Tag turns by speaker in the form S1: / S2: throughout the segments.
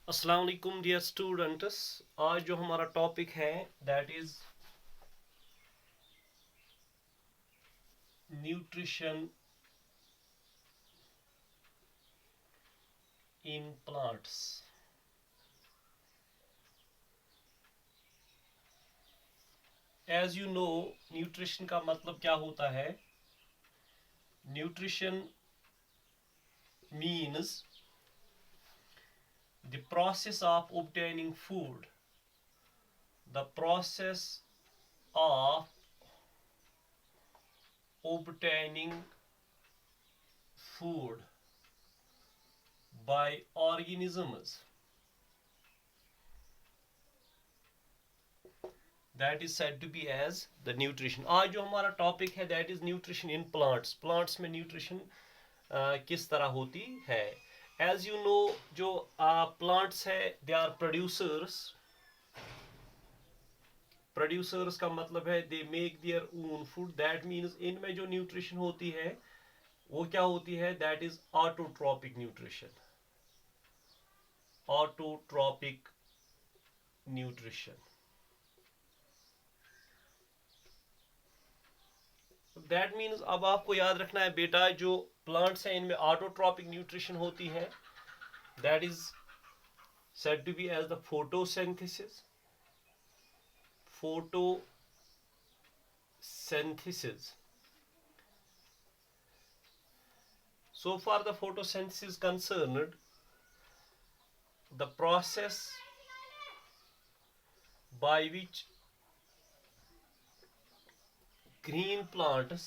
S1: अस्सलाम वालेकुम dear students. आज जो हमारा टॉपिक है that is nutrition in plants. As you know, nutrition का मतलब क्या होता है? Nutrition means the process of obtaining food, the process of obtaining food by organisms, that is said to be as the nutrition. आज जो हमारा topic है that is nutrition in plants. Plants में न्यूट्रिशन किस तरह होती है? एज यू नो, जो प्लांट्स है दे आर प्रोड्यूसर्स। प्रोड्यूसर्स का मतलब है they make their own food. That means इनमें जो न्यूट्रिशन होती है वो क्या होती है? That is autotrophic nutrition. Autotrophic nutrition. That means अब आपको याद रखना है बेटा, जो प्लांट्स हैं इनमें ऑटोट्रॉपिक न्यूट्रिशन होती है। That is said to be as the photosynthesis. Photosynthesis. So far the photosynthesis concerned the process by which green plants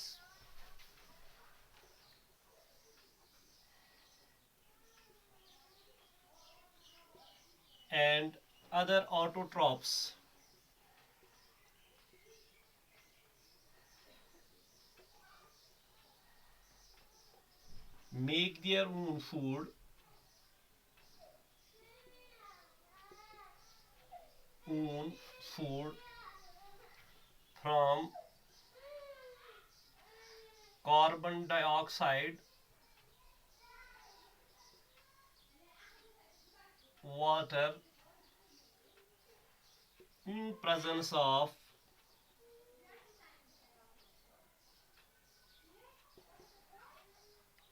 S1: and other autotrophs make their own food from carbon dioxide, water, in presence of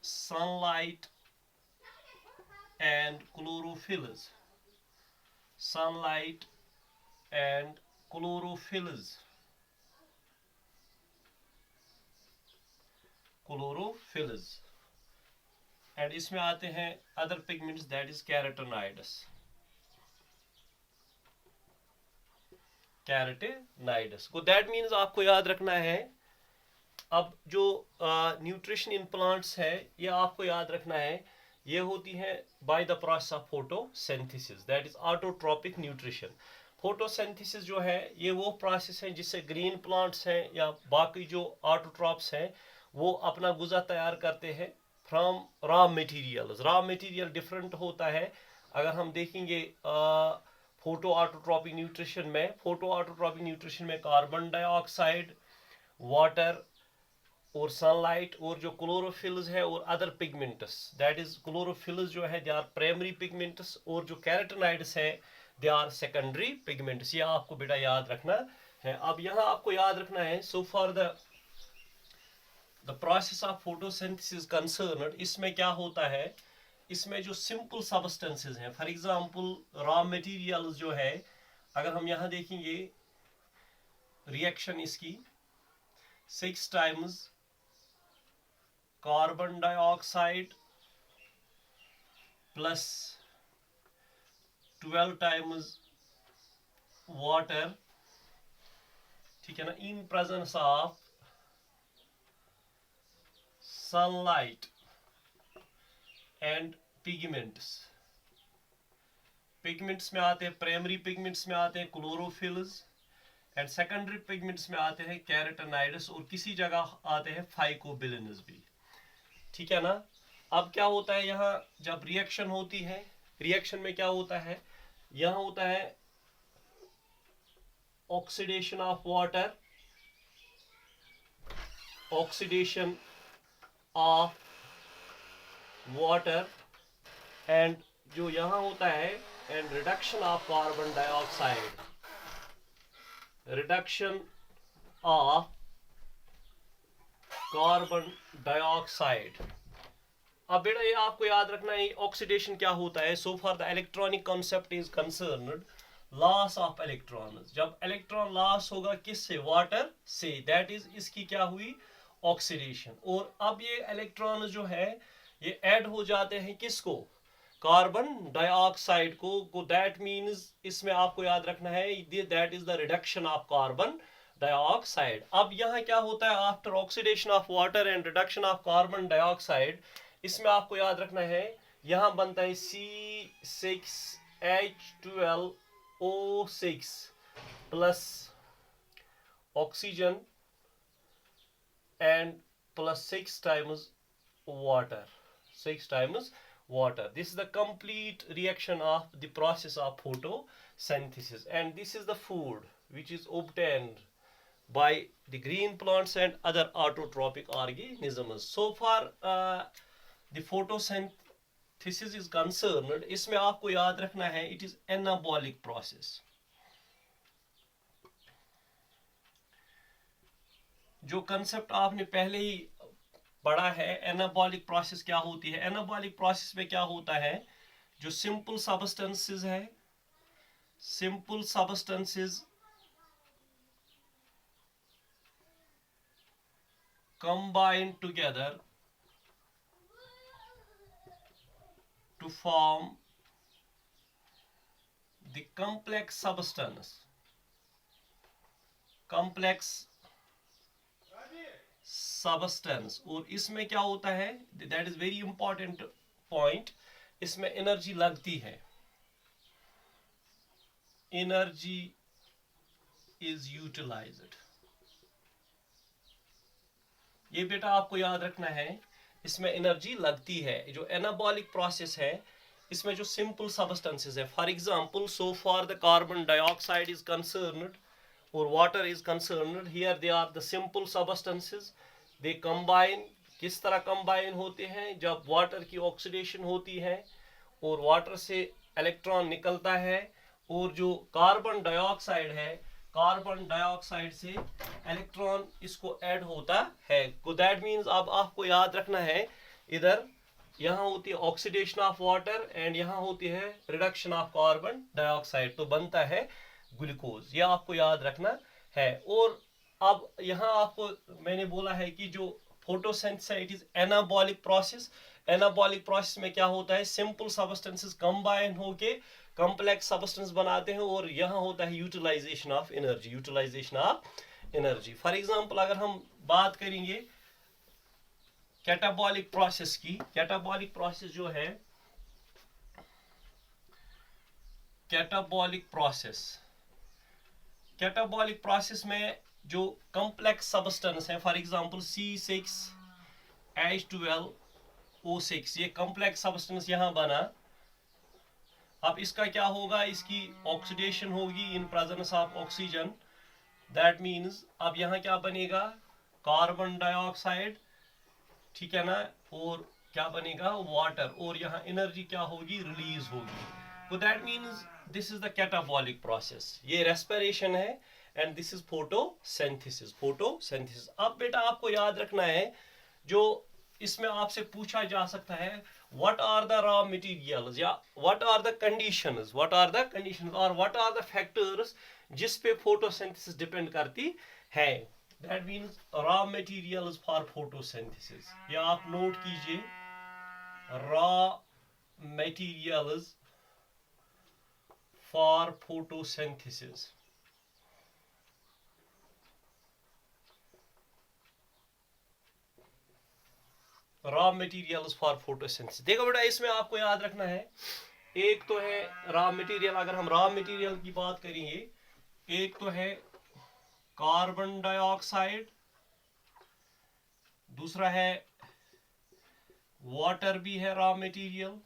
S1: sunlight and chlorophylls. Sunlight and chlorophylls. And इसमें आते हैं other pigments, that is carotenoids. Carotenoids को that means आपको याद रखना है। अब जो न्यूट्रिशन इन प्लांट्स है ये आपको याद रखना है, ये होती है by the process of photosynthesis, that is autotrophic nutrition. Photosynthesis जो है ये वो प्रोसेस है जिससे ग्रीन प्लांट्स हैं या बाकी जो ऑटोट्रॉप्स हैं वो अपना गुज़ा तैयार करते हैं from raw materials. Raw material different होता है। अगर हम देखेंगे फोटो ऑटोट्रॉपिक न्यूट्रिशन में कार्बन डाइऑक्साइड, वाटर और सनलाइट और जो क्लोरोफिल्स है और other pigments, that is chlorophylls जो है दे आर प्राइमरी पिगमेंट्स और जो कैरोटेनॉइड्स है दे आर सेकेंडरी पिगमेंट्स। ये आपको बेटा याद रखना है। अब यहाँ आपको याद रखना है, सो for the process of photosynthesis concerned, इसमें क्या होता है? इसमें जो सिंपल सब्सटेंसेस हैं, फॉर एग्जांपल रॉ मटेरियल्स जो है, अगर हम यहाँ देखेंगे रिएक्शन इसकी 6 times carbon dioxide plus 12 times water, ठीक है ना, in presence of sunlight and pigments. Pigments में आते हैं, प्राइमरी पिगमेंट्स में आते हैं क्लोरोफिल्स एंड सेकेंडरी पिगमेंट्स में आते हैं कैरोटेनॉइड्स और किसी जगह आते हैं फाइकोबिलिन्स भी, ठीक है ना। अब क्या होता है यहाँ जब रिएक्शन होती है, रिएक्शन में क्या होता है? यहाँ होता है oxidation of water, oxidation of water, and जो यहाँ होता है and reduction of carbon dioxide. Reduction of carbon dioxide. अब बेटा ये आपको याद रखना है ऑक्सीडेशन क्या होता है. सो for the electronic concept is concerned loss of electrons. जब इलेक्ट्रॉन लॉस होगा किससे? वाटर से. दैट इज इसकी क्या हुई? ऑक्सीडेशन. और अब ये इलेक्ट्रॉन जो है ये ऐड हो जाते हैं किसको? कार्बन डाइऑक्साइड को. दैट मीन्स इसमें आपको याद रखना है that is the reduction of carbon dioxide. अब यहाँ क्या होता है? After oxidation of water and reduction of carbon dioxide, इसमें आपको याद रखना है यहाँ बनता है C6H12O6 plus oxygen and plus 6 times water. 6 times water. This is the complete reaction of the process of photosynthesis, and this is the food which is obtained by the green plants and other autotrophic organisms. So far the photosynthesis is concerned, इसमें आपको याद रखना है it is anabolic process. जो concept आपने पहले ही पढ़ा है एनाबॉलिक प्रोसेस क्या होती है. एनाबॉलिक प्रोसेस में क्या होता है? जो सिंपल सब्सटेंसेस है, simple substances combine together to form the complex substance. Complex substance. और इसमें क्या होता है? That is very important point. इसमें एनर्जी लगती है. Energy is utilized. ये बेटा आपको याद रखना है इसमें एनर्जी लगती है. जो एनाबॉलिक प्रोसेस है इसमें जो सिंपल सब्सटेंसेस है, for example so for the carbon dioxide is concerned और water is concerned, here they are the simple substances. They combine. किस तरह कंबाइन होते हैं? जब वाटर की ऑक्सीडेशन होती है और वाटर से इलेक्ट्रॉन निकलता है और जो कार्बन डाइऑक्साइड है, कार्बन डाइऑक्साइड से इलेक्ट्रॉन इसको ऐड होता है. दैट मीन्स अब आपको याद रखना है इधर यहाँ होती है ऑक्सीडेशन ऑफ वाटर एंड यहाँ होती है रिडक्शन ऑफ कार्बन डाइऑक्साइड, तो बनता है ग्लूकोज. ये आपको याद रखना है. और अब यहाँ आपको मैंने बोला है कि जो photosynthesis it is anabolic process. Anabolic process में क्या होता है? सिंपल सब्सटेंसेस कंबाइन होके कॉम्प्लेक्स सब्सटेंस बनाते हैं और यहाँ होता है utilization of energy. Utilization of energy. For example अगर हम बात करेंगे कैटाबॉलिक प्रोसेस की. कैटाबॉलिक प्रोसेस जो है, कैटाबॉलिक प्रोसेस, कैटाबॉलिक प्रोसेस में जो कॉम्प्लेक्स सब्सटेंस है, फॉर एग्जांपल C6H12O6, ये कॉम्प्लेक्स सब्सटेंस यहाँ बना. अब इसका क्या होगा? इसकी ऑक्सीडेशन होगी इन presence of oxygen. That means अब यहाँ क्या बनेगा? कार्बन डाइऑक्साइड, ठीक है ना, और क्या बनेगा? वाटर. और यहाँ एनर्जी क्या होगी? रिलीज होगी. तो that means this is the catabolic process. ये रेस्पिरेशन है and this is photosynthesis. Photosynthesis. अब बेटा आपको याद रखना है जो इसमें आपसे पूछा जा सकता है what are the raw materials या what are the conditions, what are the conditions और what are the factors जिस पे photosynthesis डिपेंड करती है. that means raw materials for photosynthesis. या आप नोट कीजिए raw materials for photosynthesis. Raw materials for photosynthesis. देखो बेटा इसमें आपको याद रखना है एक तो है रॉ मटेरियल. अगर हम रॉ मटेरियल की बात करेंगे, एक तो है कार्बन डाइऑक्साइड, दूसरा है वाटर भी है रॉ मटेरियल,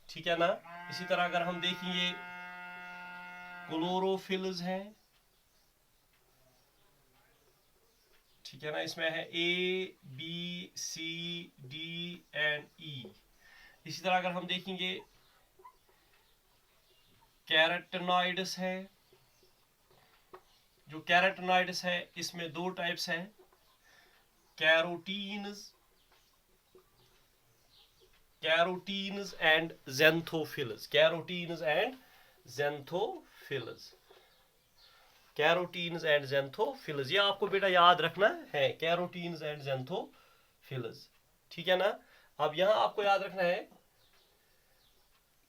S1: ठीक है ना. इसी तरह अगर हम देखेंगे क्लोरोफिल्स हैं, ठीक है ना. इसमें है A, B, C, D and E. इसी तरह अगर हम देखेंगे कैरोटेनॉइड्स है। जो कैरोटेनॉइड्स है इसमें दो टाइप्स हैं, carotenes and xanthophylls. Carotenes and xanthophylls. Carotenes and xanthophylls, ये आपको बेटा याद रखना है, कैरोटीन्स एंड ज़ैंथोफिल्स, ठीक है ना। अब यहां आपको याद रखना है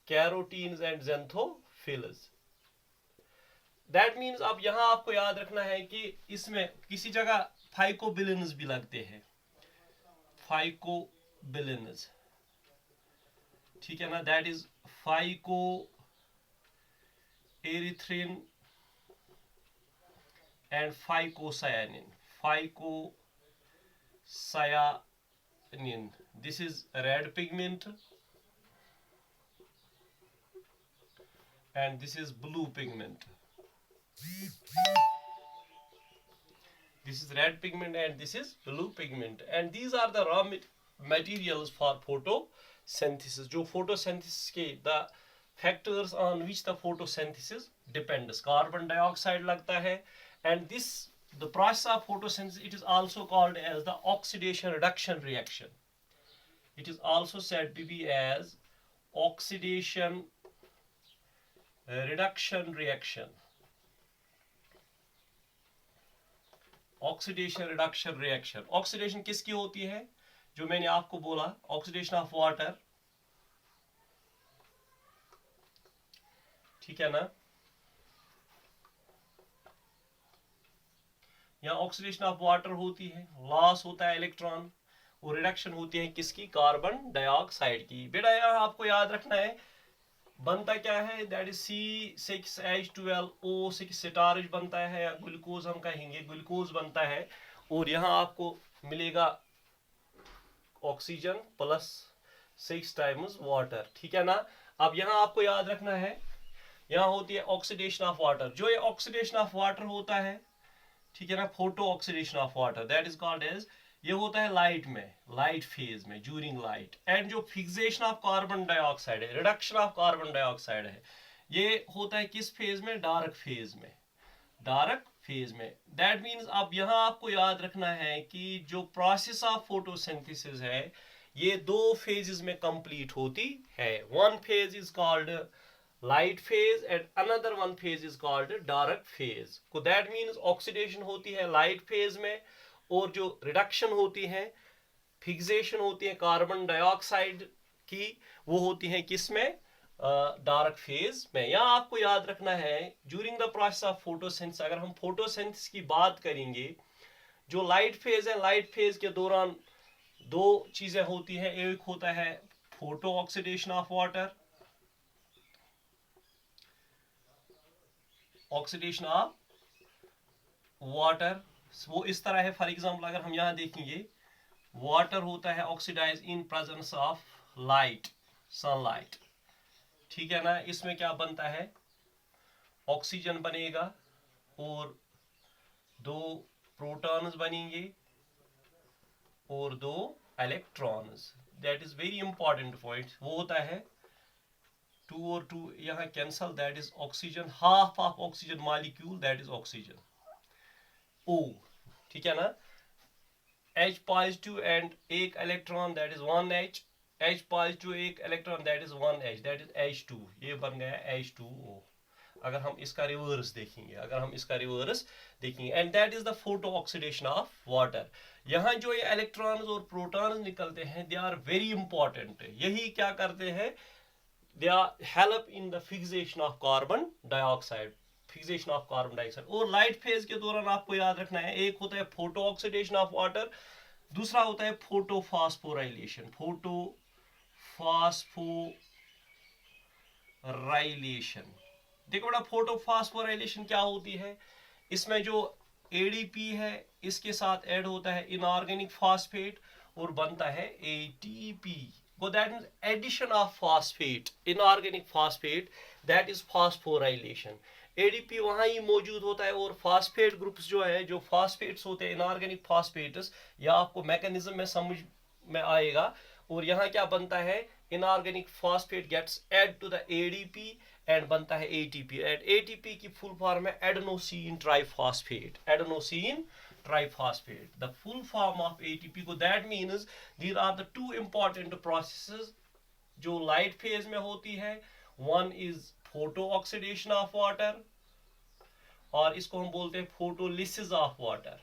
S1: कैरोटीन्स एंड ज़ैंथोफिल्स। दैट मीन्स अब यहां आपको याद रखना है कि इसमें किसी जगह फाइकोबिलिन्स भी लगते हैं, फाइकोबिलिन्स, ठीक है ना। That is phycoerythrin and phycocyanin. Phycocyanin, this is red pigment and this is blue pigment. This is red pigment and this is blue pigment, and these are the raw materials for photosynthesis. जो photosynthesis के the factors on which the photosynthesis depends. Carbon dioxide लगता है, and this the process of photosynthesis, it is also called as the oxidation reduction reaction. It is also said to be as oxidation reduction reaction. Oxidation reduction reaction. Oxidation किसकी होती है? जो मैंने आपको बोला, oxidation of water, ठीक है ना। यहाँ ऑक्सीडेशन ऑफ वाटर होती है, लॉस होता है इलेक्ट्रॉन, और रिडक्शन होती है किसकी? कार्बन डाइऑक्साइड की। बेटा यहाँ आपको याद रखना है बनता क्या है, दैट इज C6H12O6 स्टार्च बनता है, या ग्लूकोज हम कहेंगे, ग्लूकोज बनता है, और यहाँ आपको मिलेगा ऑक्सीजन प्लस 6 टाइम्स वाटर, ठीक है ना। अब यहाँ आपको याद रखना है, यहाँ होती है ऑक्सीडेशन ऑफ वाटर। जो ये ऑक्सीडेशन ऑफ वाटर होता है, ठीक है ना, photo oxidation of water, that is called as, ये होता है लाइट में, लाइट फेज में, ड्यूरिंग लाइट। एंड जो फिक्सेशन ऑफ कार्बन डाइऑक्साइड है, रिडक्शन ऑफ कार्बन डाइऑक्साइड है, ये होता है किस फेज में? डार्क फेज में, डार्क फेज में। दैट मीन्स अब यहाँ आपको याद रखना है कि जो प्रोसेस ऑफ फोटोसिंथेसिस है ये दो फेजेस में कंप्लीट होती है। One phase is called light phase and another one phase is called dark phase. को दैट मीन्स ऑक्सीडेशन होती है लाइट फेज में, और जो रिडक्शन होती है, फिक्सेशन होती है कार्बन डाइऑक्साइड की, वो होती है किस में? डार्क फेज में। यहाँ आपको याद रखना है during the process of photosynthesis, अगर हम फोटोसिंथेसिस की बात करेंगे, जो लाइट फेज है, लाइट फेज के दौरान दो चीजें होती है, एक होता है photo oxidation of water, oxidation of water, वो इस तरह है। फॉर एग्जांपल अगर हम यहाँ देखेंगे, वाटर होता है oxidise in presence of light, sunlight, ठीक है ना। इसमें क्या बनता है? ऑक्सीजन बनेगा और दो प्रोटॉन्स बनेंगे और दो electrons. That is very important point. वो होता है 2 और 2 यहाँ cancel, that is oxygen, half of oxygen molecule, that is oxygen O, ठीक है ना। H पॉजिटिव एंड एक electron, that is 1H, H positive एक electron, that is 1H, that is H2, ये बन गया H2O। अगर हम इसका रिवर्स देखेंगे, and that is the photo oxidation of water. यहाँ जो ये इलेक्ट्रॉन्स और प्रोटॉन्स निकलते हैं, दे आर वेरी इंपॉर्टेंट। यही क्या करते हैं? They are help in the fixation of carbon dioxide, fixation of carbon dioxide. और लाइट फेज के दौरान आपको याद रखना है, एक होता है फोटो ऑक्सीडेशन ऑफ वाटर, दूसरा होता है फोटो फास्फोराइलेशन, देखो बेटा, फोटो फास्फोराइलेशन क्या होती है? इसमें जो एडीपी है इसके साथ ऐड होता है इनऑर्गेनिक फास्फेट और बनता है ATP. That means addition of phosphate, inorganic phosphate, that is phosphorylation. ADP वहां ही मौजूद होता है, और फास्फेट ग्रुप्स जो है, जो फास्फेट्स होते हैं, इनऑर्गेनिक फास्फेट्स, या आपको मैकेनिज्म में समझ में आएगा, और यहाँ क्या बनता है, inorganic phosphate gets add to the ADP and बनता है एटीपी, एंड एटीपी की फुल फॉर्म है adenosine triphosphate, adenosine triphosphate, the full form of ATP को। That means these are the two important processes जो लाइट फेज में होती है। One is photo oxidation of water, और इसको हम बोलते हैं फोटोलिसिस ऑफ वाटर,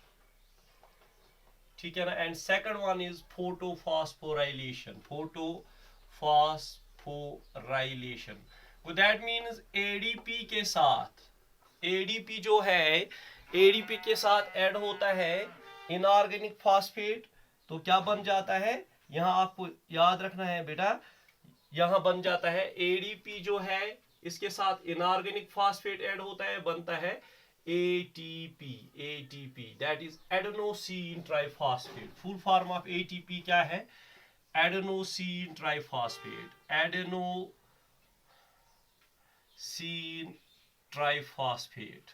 S1: ठीक है ना। And second one is photophosphorylation, photophosphorylation. That means ADP के साथ, एडीपी जो है, एडीपी के साथ ऐड होता है इनऑर्गेनिक फॉस्फेट, तो क्या बन जाता है, यहां आपको याद रखना है बेटा, यहां बन जाता है एडीपी जो है, इसके साथ इनऑर्गेनिक फॉस्फेट ऐड होता है, बनता है ATP, ATP that is adenosine triphosphate. Full form of ATP क्या है, adenosine triphosphate, adenosine triphosphate।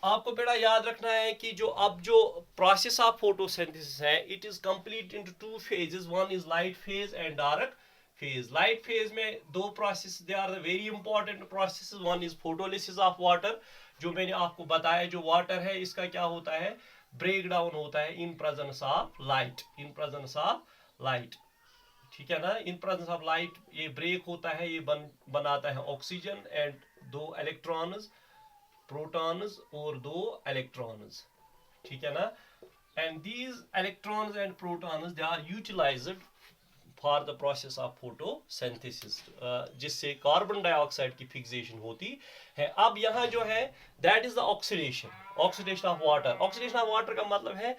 S1: आपको बेटा याद रखना है कि जो अब जो प्रोसेस ऑफ फोटोसिंथेसिस है, it is complete into two phases, one is light phase and dark phase. Light phase में दो process, they are the very important process. One is photolysis of water, जो मैंने आपको बताया, जो वाटर है इसका क्या होता है, ब्रेक डाउन होता है in presence of light, in presence of light, ठीक है ना। इन प्रेजेंस ऑफ लाइट ये ब्रेक होता है, ये बनाता है ऑक्सीजन एंड दो इलेक्ट्रॉन्स, प्रोटॉन्स और दो इलेक्ट्रॉन्स, ठीक है ना। And these electrons and protons they are utilized for the process of photosynthesis, जिससे कार्बन डाइऑक्साइड की फिक्सेशन होती है। अब यहाँ जो है that is the oxidation, oxidation of water. Oxidation of water का मतलब है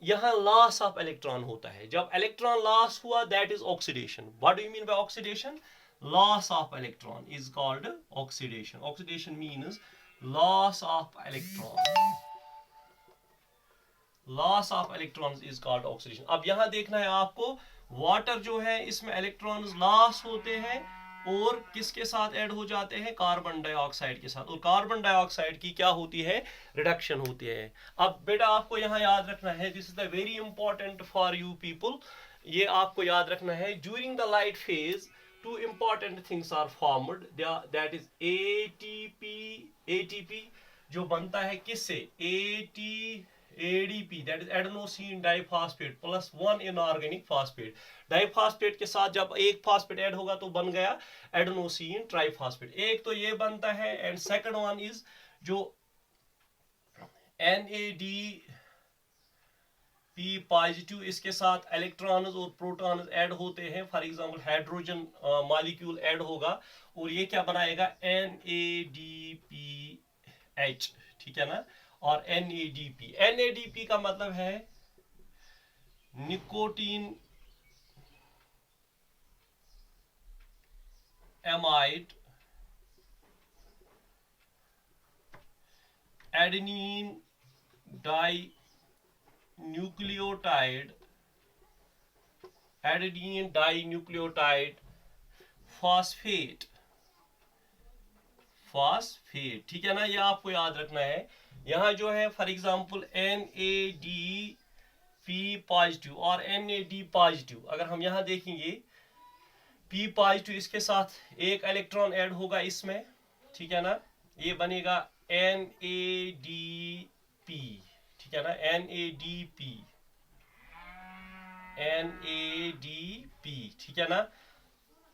S1: यहाँ लॉस ऑफ इलेक्ट्रॉन होता है। जब इलेक्ट्रॉन लॉस हुआ that is oxidation. What do you mean by oxidation, loss of electron is called oxidation. Oxidation means loss of electron, loss of electrons is called oxidation. अब यहां देखना है आपको, water जो है इसमें इलेक्ट्रॉन्स लॉस होते हैं और किसके साथ ऐड हो जाते हैं, कार्बन डाइऑक्साइड के साथ, और कार्बन डाइऑक्साइड की क्या होती है, रिडक्शन होती है। अब बेटा आपको यहां याद रखना है, this is the very important for you people, ये आपको याद रखना है, during the light phase two important things are formed, that is ATP जो बनता है किससे, ADP, that is adenosine diphosphate plus one inorganic phosphate। Diphosphate के साथ जब एक फॉस्फेट ऐड होगा तो बन गया एडेनोसिन ट्राइफॉस्फेट। एक तो ये बनता है, एंड सेकंड वन इज जो NADP पॉजिटिव, इसके साथ इलेक्ट्रॉन्स और प्रोटॉन्स ऐड होते हैं। For example hydrogen molecule add होगा और ये क्या बनाएगा, NADPH, ठीक है ना। और NADP का मतलब है nicotine amide adenine di nucleotide, adenine di nucleotide phosphate, phosphate, ठीक है ना। ये आपको याद रखना है। यहां जो है फॉर एग्जांपल NADP पॉजिटिव और NAD पॉजिटिव, अगर हम यहां देखेंगे P पॉजिटिव, इसके साथ एक इलेक्ट्रॉन ऐड होगा इसमें, ठीक है ना, ये बनेगा NADP, ठीक है ना, NADP, ठीक है ना।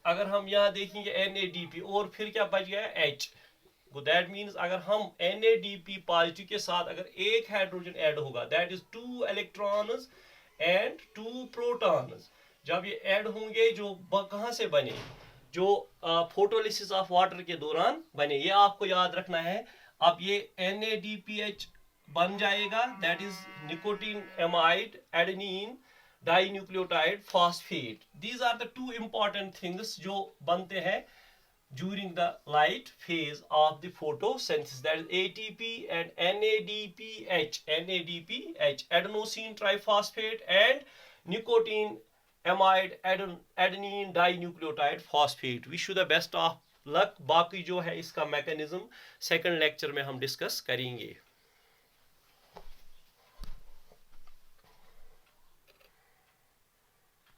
S1: अगर हम यहां देखेंगे NADP और फिर क्या बच गया H, दैट मीन्स अगर हम NADP पॉजिटिव के साथ अगर एक हाइड्रोजन ऐड होगा, that is 2 electrons and 2 protons. जब ये ऐड होंगे, जो कहां से बने, जो फोटोलिसिस ऑफ वाटर के दौरान बने, ये आपको याद रखना है। अब ये NADPH बन जाएगा, that is nicotine amide adenine dinucleotide phosphate. These are the two important things जो बनते हैं during the light phase of the photosynthesis, that is ATP and NADPH, adenosine triphosphate and nicotine amide adenine dinucleotide phosphate। wish you the best of luck। बाकी जो है इसका mechanism second lecture में हम discuss करेंगे।